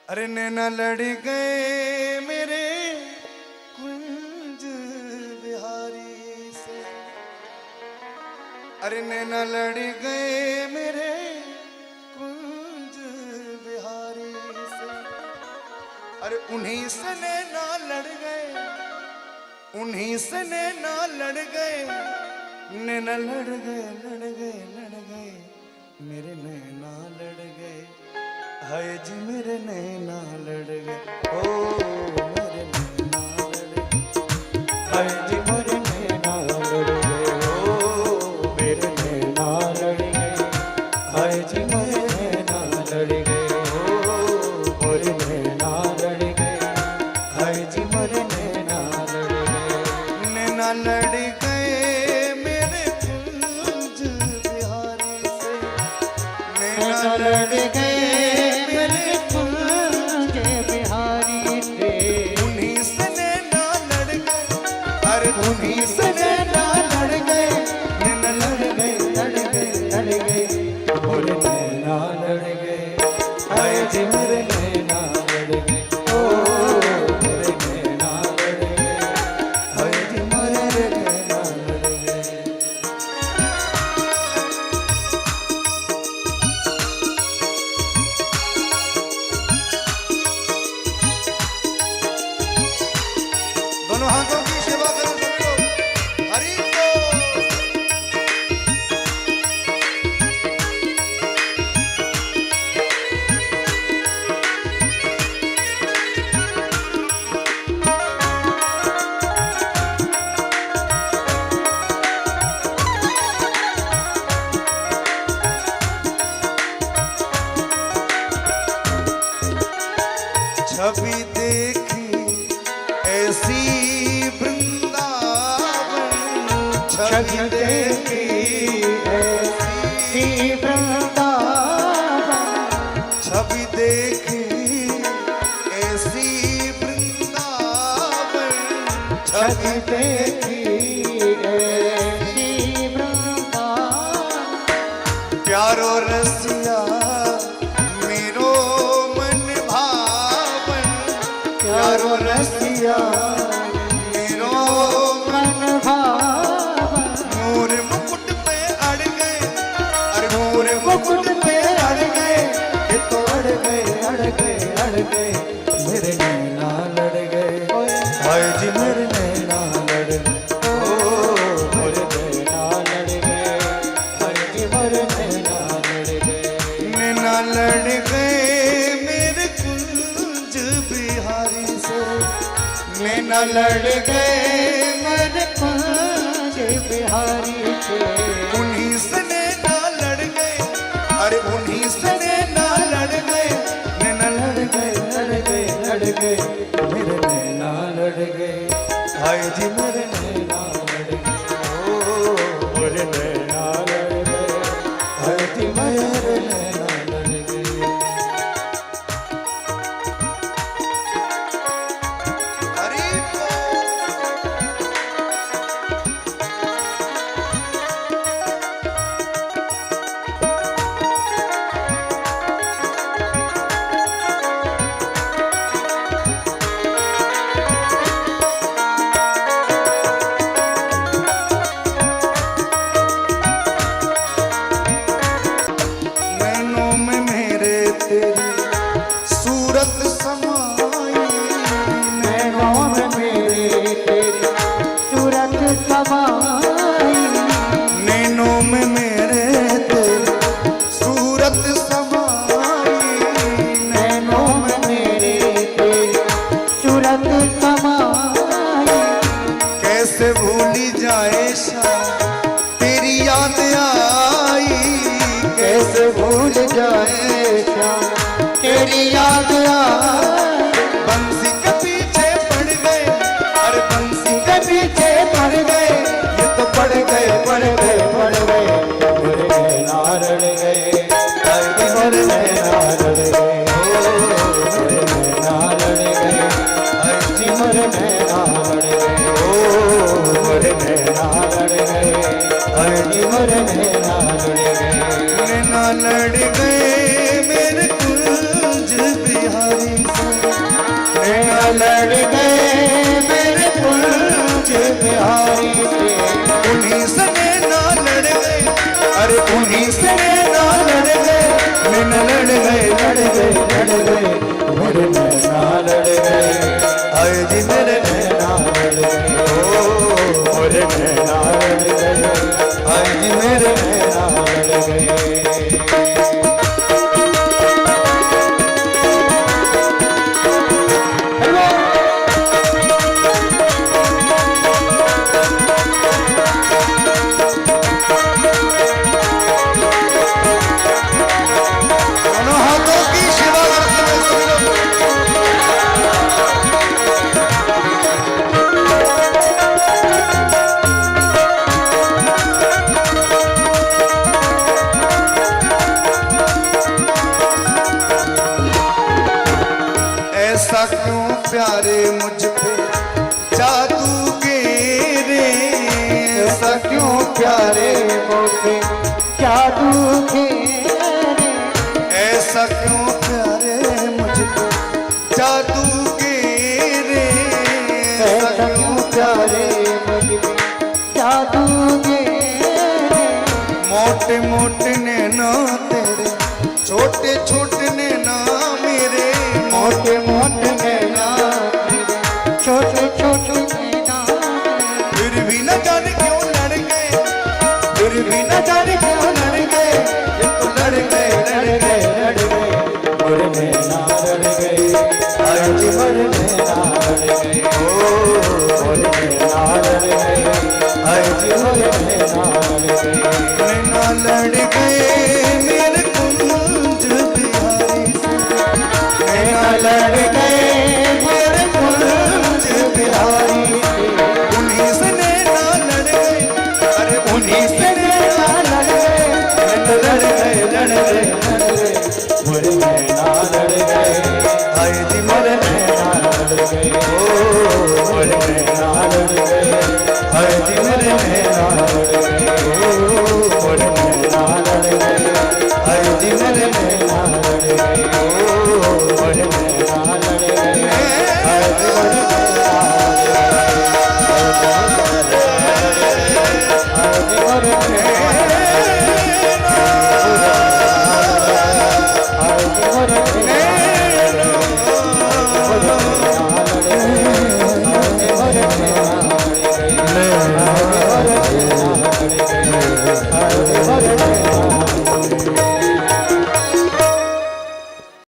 अरे नैना लड़ गए मेरे कुंज बिहारी से, अरे नैना लड़ गए मेरे कुंज बिहारी से। अरे उन्हीं से नैना लड़ गए, उन्हीं से नैना लड़ गए, नैना लड़ गए लड़ गए लड़ गए, मेरे नैना लड़ गए, हाय जी मेरे नैना लड़ गए, ओ मेरे नैना लड़ गए, हाय जी मेरे नैना लड़ गए, ओ मेरे नैना लड़ गए, हाय जी मेरे नैना लड़ गए, ओ मेरे नैना लड़ गए, हाय जी मेरे नैना लड़ गए। नैना लड़ गए मेरे कुंज बिहारी से, नैना लड़ गए उन्हीं से नैना लड़ गए, नैना लड़ गए लड़ गए लड़ गए, मेरे नैना लड़ गए, हाय जी मेरे नैना लड़ गए, ओ मेरे नैना लड़ गए, हाय जी मेरे नैना लड़ गए। दोनों हाथों की सेवा करो हरि को। छवि देखी ऐसी छवि देखी ऐसी वृंदावन, छवि देखी ऐसी वृंदावन, छवि देखी ऐसी वृंदावन, प्यारो रसिया मेरो मन भावन, प्यारो रसिया मुकुट पे अड़ गए, ये तो अड़ गए अड़ गए अड़ गए, मेरे नैना लड़ गए, हाय जी मेरे नैना लड़ गए, ओ मेरे नैना लड़ गए, हाय जी मेरे नैना लड़ गए। नैना लड़ गए मेरे कुंज बिहारी से, नैना लड़ गए मेरे कुंज बिहारी से, उन्हीं से अरे उन्हीं से नैना लड़ गए, नैना लड़ गए लड़ गए लड़ गए, मेरे नैना लड़ गए, हाय जी मेरे नैना लड़ गए, ओ मेरे नैना लड़ गए, हाय जी मेरे नैना लड़ गए। हरि को सूरत समाई, नैनों में मेरे तेरी सूरत समाई, नैनों में मेरे तेरी सूरत समाई, नैनों में मेरे तेरी सूरत समाई, कैसे भूली जाए शाम तेरी याद आई, कैसे भूल जाए शाम तेरी याद आई, बंसी के पीछे पड़ गए, अरे बंसी के पीछे पड़ गए, ये तो पड़ गए पड़ गए पड़ गए, मेरे नैना लड़ गए, मेरे नैना लड़ गए, ओ मेरे नैना लड़ गए, जी मेरे नैना लड़ गए, ओ मेरे नैना लड़ गए, जी मेरे नैना लड़ गए, नैना लड़ गए मेरे कुंज बिहारी। लड़ गए मेरे कुंज बिहारी से, उन्हीं से नैना लड़ गए, अरे उन्हीं से नैना लड़ गए, नैना लड़ गए लड़ गए लड़ गए, मेरे नैना लड़ गए, आए जी मेरे नैना लड़ गए, ओ मेरे नैना लड़ गए, आए जी मेरे नैना लड़ गए। ऐसा क्यों प्यारे मुझ पे जादू के रे, ऐसा क्यों प्यारे मुझ पे जादू के रे, ऐसा क्यों प्यारे मुझ पे जादू के रे, ऐसा क्यों प्यारे मुझ पे जादू के रे, मोटे मोटे नैना तेरे, छोटे छोटे नैना मेरे, मोटे मोटे नैना छोटे छोटे नैना, फिर भी न जाने क्यों लड़ गए, फिर भी न जाने क्यों लड़ गए, ये तो लड़ गए लड़ गए लड़ गए, मोरे नैना लड़ गए, आज मोरे नैना लड़ गए, ओ मोरे नैना लड़ गए, आज मोरे नैना लड़ गए, नैना लड़ गए मेरे कुंज बिहारी से, नैना लड़ गए मेरे कुंज बिहारी से, उन्हीं से नैना लड़ गए, अरे उन्हीं से नैना लड़ गए, लड़ गए लड़ गए लड़ गए, मेरे नैना लड़ गए, आए जी मेरे नैना लड़ गए, ओ मेरे नैना लड़ गए, आए जी मेरे नैना लड़ गए, ओ मेरे नैना लड़ गए, आए जी मेरे नैना लड़ गए।